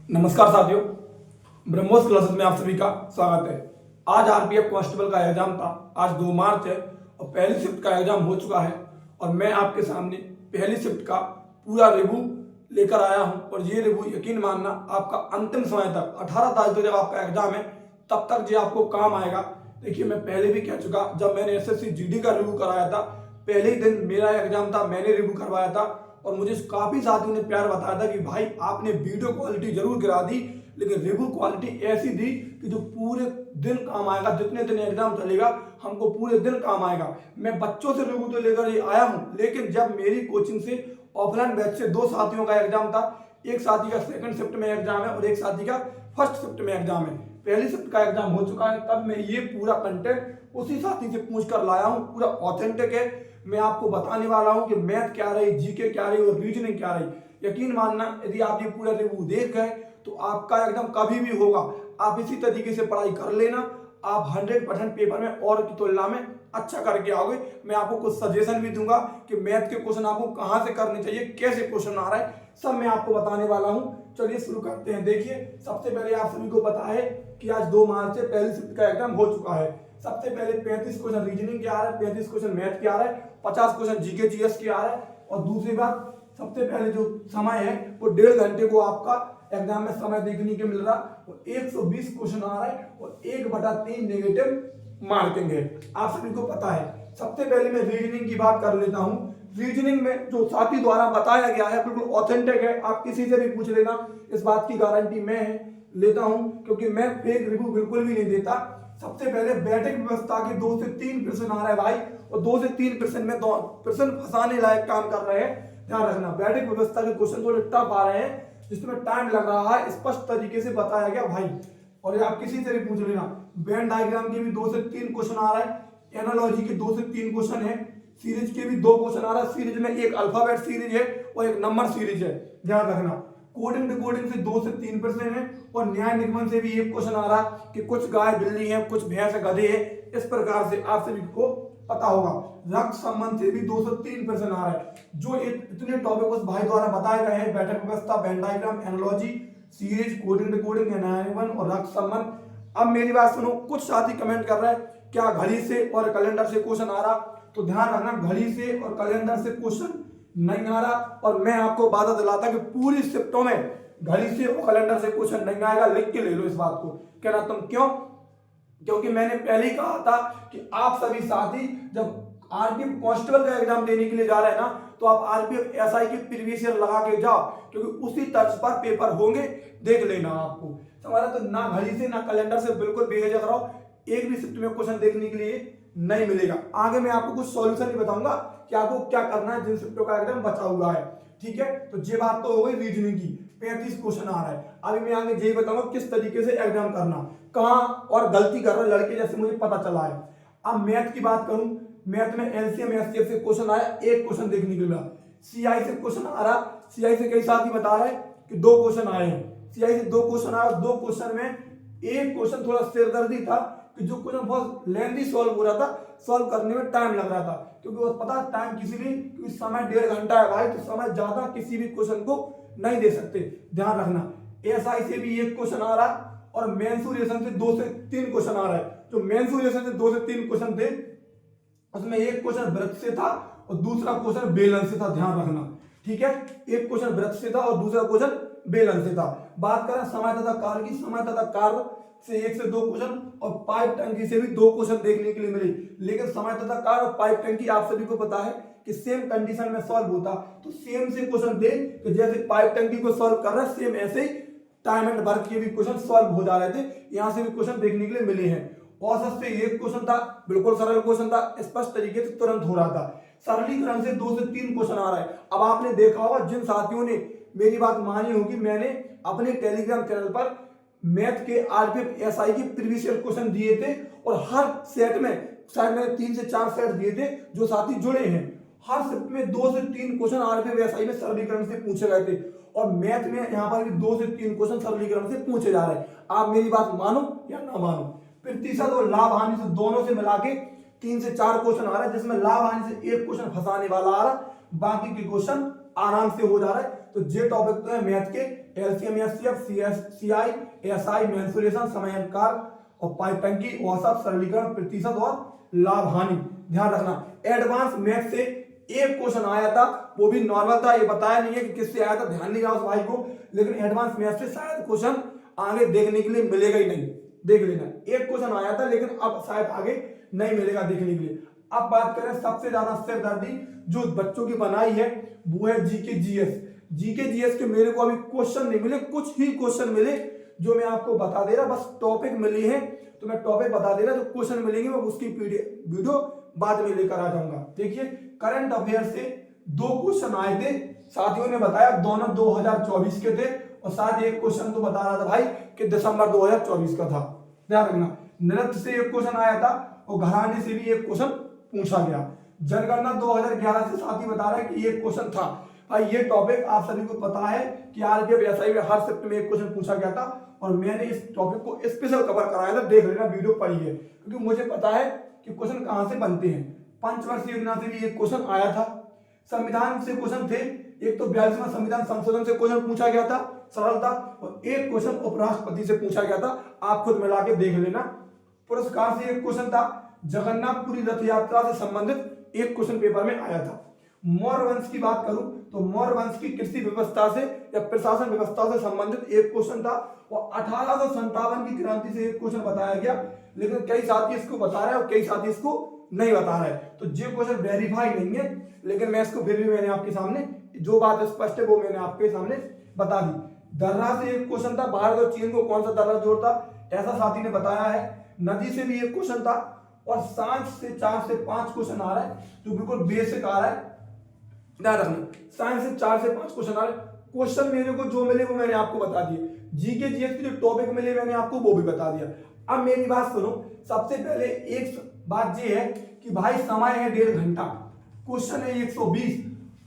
नमस्कार साथियों, ब्रह्मोस क्लासेस में आप सभी का स्वागत है। आज आरपीएफ कांस्टेबल का एग्जाम था। आज 2 मार्च है और पहली शिफ्ट का एग्जाम हो चुका है और मैं आपके सामने पहली शिफ्ट का पूरा रिव्यू लेकर आया हूं। और ये रिव्यू यकीन मानना आपका अंतिम समय तक 18 तारीख को जब आपका एग्जाम है तब तक ये आपको काम आएगा। देखिए, मैं पहले भी कह चुका, जब मैंने एसएससी जीडी का रिव्यू कराया था पहले ही दिन मेरा एग्जाम था, मैंने रिव्यू करवाया था और मुझे काफी साथियों ने प्यार बताया था कि भाई आपने वीडियो क्वालिटी जरूर गिरा दी लेकिन रिव्यू क्वालिटी ऐसी दी कि जो पूरे दिन काम आएगा। जितने दिन एग्जाम चलेगा हमको पूरे दिन काम आएगा। मैं बच्चों से रिव्यू तो लेकर ही आया हूं, लेकिन जब मेरी कोचिंग से ऑफलाइन बैच से 2 साथियों का एग्जाम था, एक साथी का सेकंड शिफ्ट में एग्जाम है और एक साथी का फर्स्ट शिफ्ट में एग्जाम है। पहली शिफ्ट का एग्जाम हो चुका है, तब मैं ये पूरा कंटेंट उसी साथी से पूछ कर लाया हूं। पूरा ऑथेंटिक है। मैं आपको बताने वाला हूं कि मैथ क्या रही, जीके क्या रही और रीजनिंग क्या रही। यकीन मानना, यदि आप ये पूरा रिव्यू देख गए तो आपका एग्जाम कभी भी होगा। आप इसी तरीके से पढ़ाई कर लेना, आप 100% पेपर में और की तुलना में अच्छा करके आओगे। मैं आपको कुछ सजेशन भी दूंगा कि मैथ के क्वेश्चन आपको कहां से करने चाहिए, कैसे क्वेश्चन आ रहा है, सब मैं आपको बताने वाला हूं। चलिए शुरू करते हैं। देखिए, सबसे पहले आप सभी को पता है कि आज 2 मार्च से पहली शिफ्ट का एग्जाम हो चुका है। सबसे पहले 35 क्वेश्चन रीजनिंग के आ रहा है, 35 क्वेश्चन मैथ के आ रहा है, 50 क्वेश्चन जीके जीएस के आ रहा है। और दूसरी बात, सबसे पहले जो समय है वो 1.5 घंटे को आपका एग्जाम में समय देखने के मिल रहा और 120 क्वेश्चन आ रहा है और 1/3 नेगेटिव मार्किंग है। आप सभी को पता है। सबसे पहले मैं रीजनिंग की बात कर लेता हूं। रीजनिंग में जो साथी द्वारा बताया गया है बिल्कुल ऑथेंटिक है। आप किसी से भी पूछ लेना, इस बात की गारंटी मैं लेता हूं, क्योंकि मैं फेक रिव्यू बिल्कुल भी नहीं देता। सबसे पहले बैठक व्यवस्था के 2 से 3 प्रश्न आ रहे हैं भाई, और 2 से 3 प्रश्न में 2 प्रश्न फंसाने लायक काम कर रहे हैं। ध्यान रखना, बैठक व्यवस्था के क्वेश्चन थोड़े टफ आ रहे हैं जिसमें टाइम लग रहा है, स्पष्ट तरीके से बताया गया भाई। और ये आप किसी से भी पूछ लेना। वेन डायग्राम के भी 2 से 3 क्वेश्चन आ रहा है, एनालॉजी के 2 से 3 क्वेश्चन है, सीरीज के भी 2 क्वेश्चन आ रहा है। सीरीज में एक अल्फाबेट सीरीज है और एक नंबर सीरीज है, ध्यान रखना। कोडिंग डिकोडिंग से 2 से 3 प्रश्न है और न्याय निगमन से भी एक क्वेश्चन आ रहा है कि कुछ गाय बिल्ली है, कुछ भैंस गधे है। इस प्रकार से आप सभी को पता होगा। रक्त संबंध से भी 2 से 3 प्रश्न आ रहा है। जो इतने टॉपिक उस भाई द्वारा बताए गए हैं, बैठक व्यवस्था, Venn diagram, analogy, series, coding decoding, न्याय निगमन और रक्त संबंध। अब मेरी बात सुनो, कुछ साथी कमेंट कर रहे हैं क्या घड़ी से और कैलेंडर से क्वेश्चन आ रहा, तो ध्यान रखना, घड़ी से और कैलेंडर से क्वेश्चन नहीं आ रहा। और मैं आपको वादा दिलाता कि पूरी शिफ्टों में घड़ी से और कैलेंडर से क्वेश्चन नहीं आएगा। लिख के ले लो इस बात को। कहना तुम क्यों? क्योंकि मैंने पहले ही कहा था कि आप सभी साथी जब आरपीएफ कांस्टेबल का एग्जाम देने के लिए जा रहे हैं ना, तो आप आरपीएफ एसआई के प्रीवियस ईयर लगा के जाओ, क्योंकि उसी तर्ज पर पेपर होंगे। देख लेना आपको समझा। तो ना घड़ी से ना कैलेंडर से बिल्कुल बेझिझक रहो, एक भी शिफ्ट में क्वेश्चन देखने के लिए नहीं मिलेगा। आगे मैं आपको कुछ सॉल्यूशन भी बताऊंगा कि आपको क्या करना है जिन शिफ्टों का एग्जाम बचा हुआ है। ठीक है, तो ये बात तो हो गई रीजनिंग की। 35 क्वेश्चन आ रहा है। अभी मैं आगे यही बताऊंगा किस तरीके से एग्जाम करना, कहां और गलती कर रहे लड़के, जैसे मुझे पता चला है। अब मैथ की बात करूं, मैथ में एलसीएम एचसीएफ से क्वेश्चन आया, एक क्वेश्चन देखने को मिला। सीआई से क्वेश्चन आ रहा, सीआई से कई साथी बता रहे कि 2 क्वेश्चन आए हैं। सीआई से 2 क्वेश्चन आया, 2 क्वेश्चन में एक क्वेश्चन थोड़ा सिरदर्दी था कि जो क्वेश्चन बहुत लेंथी सॉल्व हो रहा था, सॉल्व करने में टाइम लग रहा था। क्योंकि वो पता टाइम किसी भी, क्योंकि समय 1.5 घंटा है भाई, तो समय ज्यादा किसी भी क्वेश्चन को नहीं दे सकते। ध्यान रखना। एसआई से भी एक क्वेश्चन आ रहा और मेंसुरेशन से 2 से 3 क्वेश्चन आ रहा है। जो मेंसुरेशन से 2 से 3 क्वेश्चन थे उसमें एक क्वेश्चन वृत्त से था और दूसरा क्वेश्चन बेलन से था। ध्यान रखना, ठीक है। एक क्वेश्चन वृत्त से था और दूसरा क्वेश्चन बेलन से था। बात करें समय तथा कार्य की, समय तथा कार्य से 1 से 2 क्वेश्चन और पाइप टंकी से भी 2 क्वेश्चन देखने के लिए मिले। लेकिन समय तथा कार्य और पाइप टंकी आप सभी को पता है कि सेम कंडीशन में सॉल्व होता, तो सेम से क्वेश्चन दे कि जैसे पाइप टंकी को सॉल्व कर रहे हैं, सेम ऐसे ही टाइम एंड वर्क के भी क्वेश्चन सॉल्व हो जा रहे थे। यहां से भी क्वेश्चन देखने के लिए मिले हैं। औसत से एक क्वेश्चन था, बिल्कुल सरल क्वेश्चन था, स्पष्ट तरीके से तुरंत हो रहा था। सरलीकरण से 2 से 3 क्वेश्चन आ रहा है। अब आपने देखा होगा, जिन साथियों ने मेरी बात मानी होगी, मैंने अपने टेलीग्राम चैनल पर मैथ के आरपीएफ एसआई के प्रीवियस ईयर क्वेश्चन दिए थे और हर सेट में शायद मैंने 3 से 4 सेट दिए थे। जो साथी जुड़े हैं, हर शिफ्ट में 2 से 3 क्वेश्चन आरपीएफ एसआई में सरलीकरण से पूछे गए थे और मैथ में यहाँ पर भी 2 से 3 क्वेश्चन सरलीकरण से पूछे जा रहे हैं। आप मेरी बात मानो या ना मानो। प्रतिशत और लाभ हानि से दोनों से मिला के 3 से 4 क्वेश्चन आ रहा है, जिसमें लाभ हानि से एक क्वेश्चन फंसाने वाला आ रहा, बाकी के क्वेश्चन आराम से हो जा रहा है। तो ये टॉपिक तो है मैथ के LCM, HCF, CI, SI, mensuration, समयांकार और पाइपंकी, औसत, सरलीकरण, प्रतिशत और लाभ हानि। ध्यान रखना एडवांस मैथ से एक क्वेश्चन आया था, वो भी नॉर्मल था, ये बताया नहीं है कि किससे आया था, ध्यान नहीं रहा उस भाई को, लेकिन एडवांस मैथ से शायद क्वेश्चन आगे देखने के लिए मिलेगा ही नहीं। देख लेना एक क्वेश्चन आया था, लेकिन अब शायद आगे नहीं मिलेगा देखने के लिए। अब बात करें सबसे ज्यादा सिरदर्दी जो बच्चों की बनाई है वो है जीके जीएस। जीके जीएस के मेरे को अभी क्वेश्चन नहीं मिले, कुछ ही क्वेश्चन मिले जो मैं आपको बता दे रहा, बस टॉपिक मिली है तो मैं टॉपिक बता दे रहा, जो क्वेश्चन मिलेंगे मैं उसकी वीडियो बाद में लेकर आ जाऊंगा। देखिए करंट अफेयर से 2 क्वेश्चन आए थे, साथियों ने बताया दोनों 2024 के थे, और साथ एक क्वेश्चन तो बता रहा था भाई कि दिसंबर 2024 का था। ध्यान रखना नृत्य से एक क्वेश्चन आया था और घराने से भी एक क्वेश्चन पूछा गया। जनगणना 2011 से साथी बता रहा है कि एक क्वेश्चन था। भाई ये टॉपिक आप सभी को पता है कि आरपीएफ एसआई में हर शिफ्ट में एक क्वेश्चन पूछा गया था, और मैंने इस टॉपिक को स्पेशल कवर कराया था, देख लेना वीडियो पढ़िए, क्योंकि मुझे पता है कि क्वेश्चन कहां से बनते हैं। पंचवर्षीय योजना से भी एक क्वेश्चन आया था, संविधान से क्वेश्चन थे, एक तो 42वां संविधान संशोधन से क्वेश्चन पूछा गया था, सरल था, और एक क्वेश्चन उपराष्ट्रपति से पूछा गया था, आप खुद मिला के देख लेना। पुरस्कार से एक क्वेश्चन था, जगन्नाथपुरी रथ यात्रा से संबंधित एक क्वेश्चन पेपर में आया था। मौर्य वंश की बात करूं तो मौर्य वंश की कृषि व्यवस्था से या प्रशासन व्यवस्था से संबंधित एक क्वेश्चन था, और 1857 की क्रांति से एक क्वेश्चन बताया गया, लेकिन कई साथी इसको बता रहे हैं और कई साथी इसको नहीं बता रहे, तो जो क्वेश्चन वेरीफाई नहीं है, लेकिन मैं इसको फिर भी मैंने आपके सामने जो बात स्पष्ट है वो मैंने आपके सामने बता दी। दर्रा से एक क्वेश्चन था, भारत और चीन को कौन सा दर्रा जोड़ता, ऐसा साथी ने बताया है। नदी से भी एक क्वेश्चन था, और साइंस से 4 से 5 क्वेश्चन आ रहा है जो बिल्कुल बेसिक आ रहा है। ध्यान रखना साइंस से 4 से 5 क्वेश्चन आ रहे हैं। क्वेश्चन मेरे को जो मिले वो मैंने आपको बता दिए, जीके जीएस के जो टॉपिक मिले मैंने आपको वो भी बता दिया। अब मेरी बात सुनो, सबसे पहले एक बात ये है कि भाई समय है 1.5 घंटा, क्वेश्चन है 120,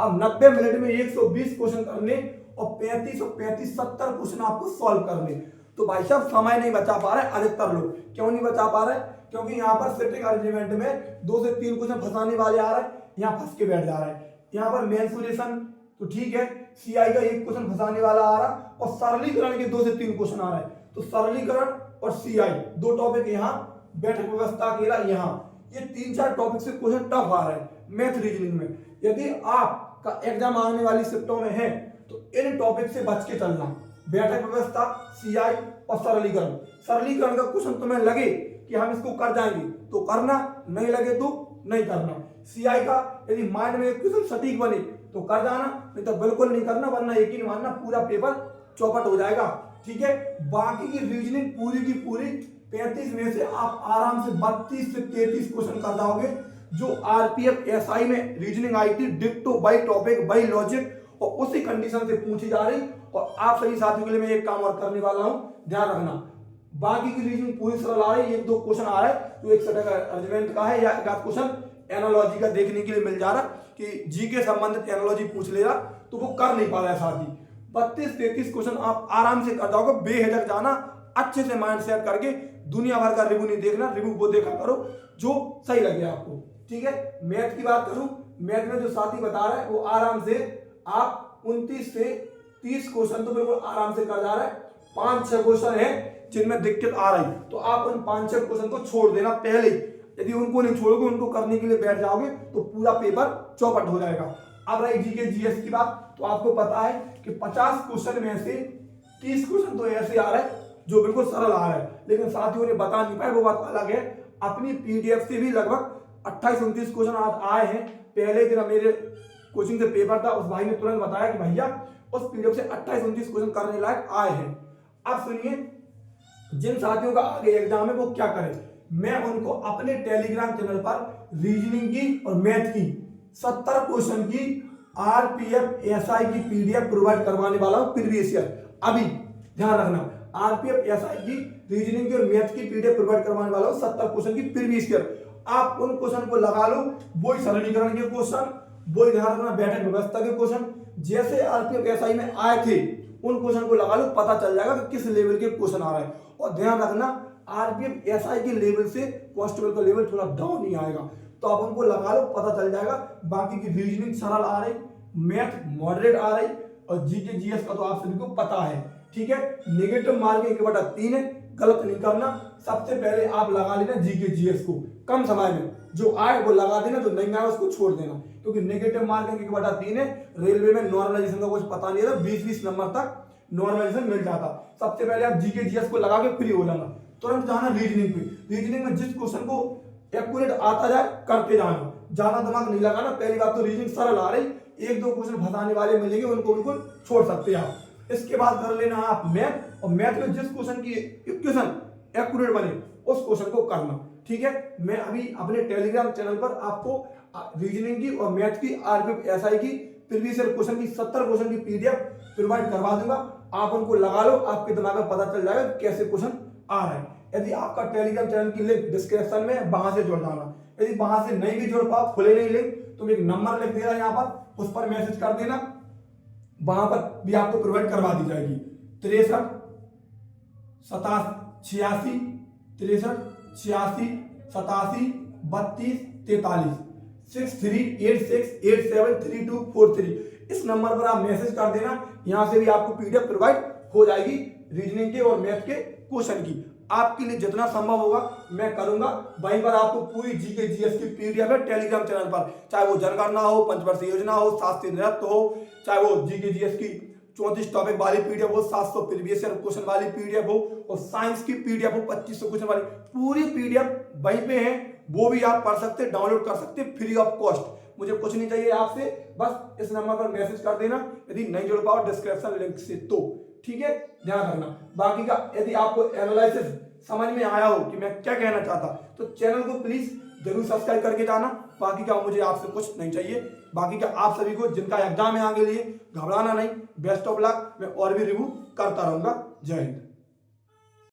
अब 90 मिनट में 120 क्वेश्चन करने और 35 और 35 70 क्वेश्चन आपको सॉल्व करने, तो भाई साहब समय नहीं बचा पा रहे अधिकतर लोग। क्यों नहीं बचा पा रहे? क्योंकि यहाँ पर सिटिंग अरेंजमेंट में 2 से 3 क्वेश्चन फंसाने वाले आ रहे हैं, यहाँ फंस के बैठ जा रहा है। यहाँ पर मेंसुरेशन तो ठीक है, सीआई का एक क्वेश्चन फंसाने वाला आ रहा, और सरलीकरण के 2 से 3 क्वेश्चन आ रहे हैं, तो सरलीकरण और सीआई 2 टॉपिक यहाँ, बैठक व्यवस्था अकेला यहाँ, ये 3-4 टॉपिक से क्वेश्चन टफ आ रहे हैं मैथ रीजनिंग में। यदि आपका एग्जाम आने वाली शिफ्टों में है तो इन टॉपिक से बच के चलना, बैठक व्यवस्था, सीआई और सरलीकरण। सरलीकरण का क्वेश्चन तुम्हें लगे कि हम इसको कर जाएंगे तो करना, नहीं लगे तो नहीं करना। सीआई का यदि माइंड में क्वेश्चन सटीक बने तो कर जाना, नहीं तो बिल्कुल नहीं करना, वरना यकीन मानना पूरा पेपर चौपट हो जाएगा। ठीक है, बाकी की रीजनिंग पूरी की पूरी 35 में से आप आराम से 32 से 33 क्वेश्चन कर जाओगे, जो आरपीएफ एसआई में रीजनिंग आई थी, डिक्टो बाई टॉपिक बाई लॉजिक, और उसी कंडीशन से पूछी जा रही। और आप सभी साथियों के लिए मैं एक काम और करने वाला हूं, ध्यान रखना, बाकी की रीजनिंग पूरी सरल आ रही है, 1-2 क्वेश्चन आ रहा है जो एक सेट अरेंजमेंट का है, या एक आध क्वेश्चन एनालॉजी का देखने के लिए मिल जा रहा कि जी के संबंधित एनालॉजी पूछ ले रहा, तो वो कर नहीं पा रहा है साथी। 32-33 क्वेश्चन आप आराम से कर जाओगे, बेहिचक जाना, अच्छे से माइंड सेट करके, दुनिया भर का रिव्यू नहीं देखना, रिव्यू वो देखा करो जो सही लगे आपको। ठीक है, मैथ की बात करूं, मैथ में जो साथी बता रहा है वो आराम से आप 29 से 30 क्वेश्चन तो बिल्कुल आराम से कर जा रहा है। 5-6 क्वेश्चन है जिनमें दिक्कत आ रही, तो आप उन 5-6 क्वेश्चन को छोड़ देना पहले। यदि उनको नहीं छोड़ोगे, उनको करने के लिए बैठ जाओगे तो पूरा पेपर चौपट हो जाएगा। अब रही जीके जीएस की बात, तो आपको पता है कि 50 क्वेश्चन में से 30 क्वेश्चन तो ऐसे आ रहे हैं जो बिल्कुल सरल आ रहा है, लेकिन साथियों ने बता नहीं पाए, वो बात अलग है। अपनी पीडीएफ से भी लगभग 28-29 क्वेश्चन आज आए हैं। पहले दिन मेरे कोचिंग से पेपर था, उस भाई ने तुरंत बताया कि भैया उस पीडीएफ से 28-29 क्वेश्चन करने लायक आए हैं। अब सुनिए, जिन साथियों का आगे एग्जाम है वो क्या करें, मैं उनको अपने टेलीग्राम चैनल पर रीजनिंग की और मैथ की 70 क्वेश्चन की आरपीएफ एसआई की पीडीएफ प्रोवाइड करवाने वाला हूं प्रीवियस ईयर। अभी ध्यान रखना, आरपीएफ एसआई की रीजनिंग की और मैथ की पीडीएफ प्रोवाइड करवाने वाला हूं 70 क्वेश्चन की प्रीवियस ईयर। आप उन क्वेश्चन को लगा लो, वही सरलीकरण के क्वेश्चन, वही ध्यान रखना बैठक व्यवस्था के क्वेश्चन जैसे आरपीएफ एसआई में आए थे, उन क्वेश्चन को लगा लो, पता चल जाएगा कि किस लेवल के क्वेश्चन आ रहा है। और ध्यान रखना, आरपीएफ एसआई के लेवल से कांस्टेबल का लेवल थोड़ा डाउन ही आएगा, तो आप उनको लगा लो, पता चल जाएगा। बाकी की रीजनिंग सरल आ रही, मैथ मॉडरेट आ रही, और जीके जीएस का तो आप सभी को पता है। ठीक है, नेगेटिव मार्किंग 1/3 है, गलत नहीं करना। सबसे पहले आप लगा लेना जीके जीएस को कम समय में, जो आए वो लगा देना, जो नहीं आए उसको छोड़ देना, क्योंकि नेगेटिव मार्किंग 1/3 है। रेलवे में नॉर्मलाइजेशन का कुछ पता नहीं है, 20-20 नंबर तक नॉर्मलाइजेशन मिल जाता। सबसे पहले आप जीके जीएस को लगा के फ्री हो जाना, तुरंत जाना रीजनिंग पे। रीजनिंग में जिस क्वेश्चन को एक्यूरेट आता जाए करते जाना, ज्यादा दिमाग नहीं लगाना। पहली बात तो रीजनिंग सरल आ रही, 1-2 क्वेश्चन फंसाने वाले मिलेंगे, उनको बिल्कुल छोड़ सकते हैं आप। इसके बाद कर लेना आप मैथ, और मैथ में जिस क्वेश्चन की इक्वेशन एक्यूरेट बने उस क्वेश्चन को करना। ठीक है, मैं अभी अपने टेलीग्राम चैनल पर आपको रीजनिंग की और मैथ की आरपीएफ एसआई की प्रीवियस ईयर क्वेश्चन की 70 क्वेश्चन की पीडीएफ प्रोवाइड करवा दूंगा। आप उनको लगा लो, आपके दिमाग में पता चल जाएगा कैसे क्वेश्चन आ रहा है। यदि आपका टेलीग्राम चैनल की लिंक डिस्क्रिप्शन में, वहां से जुड़ जाना। यदि वहां से नहीं भी जुड़ पाओ, खुले नहीं लिंक, तो एक नंबर लिख देना यहाँ पर, उस पर मैसेज कर देना, वहां पर भी आपको प्रोवाइड करवा दी जाएगी। 63 86 87 32 43 6386873243। इस नंबर पर आप मैसेज कर देना, यहां से भी आपको पीडीएफ प्रोवाइड हो जाएगी रीजनिंग के और मैथ के क्वेश्चन की। आपके लिए जितना संभव होगा मैं करूंगा। वहीं पर आपको पूरी जीके जीएस की पीडीएफ है टेलीग्राम चैनल पर, चाहे वो जनगणना हो, पंचवर्षीय योजना हो, शास्त्रीय नृत्य हो, चाहे वो जीके जीएस की 34 टॉपिक वाली पीडीएफ हो, 700 प्रीवियस ईयर क्वेश्चन वाली पीडीएफ हो, और साइंस की पीडीएफ हो 2500 क्वेश्चन वाली, पूरी पीडीएफ वहीं पे है। वो भी आप पढ़ सकते, डाउनलोड कर सकते फ्री ऑफ कॉस्ट। मुझे कुछ नहीं चाहिए आपसे, बस इस नंबर पर मैसेज कर देना, यदि नहीं जुड़ पाओ डिस्क्रिप्शन लिंक से तो। ठीक है, ध्यान रखना। बाकी का यदि आपको एनालिसिस समझ में आया हो कि मैं क्या कहना चाहता, तो चैनल को प्लीज जरूर सब्सक्राइब करके जाना। बाकी का मुझे आपसे कुछ नहीं चाहिए। बाकी का आप सभी को जिनका एग्जाम है आगे लिए, घबराना नहीं, बेस्ट ऑफ लक। मैं और भी रिव्यू करता रहूंगा। जय हिंद।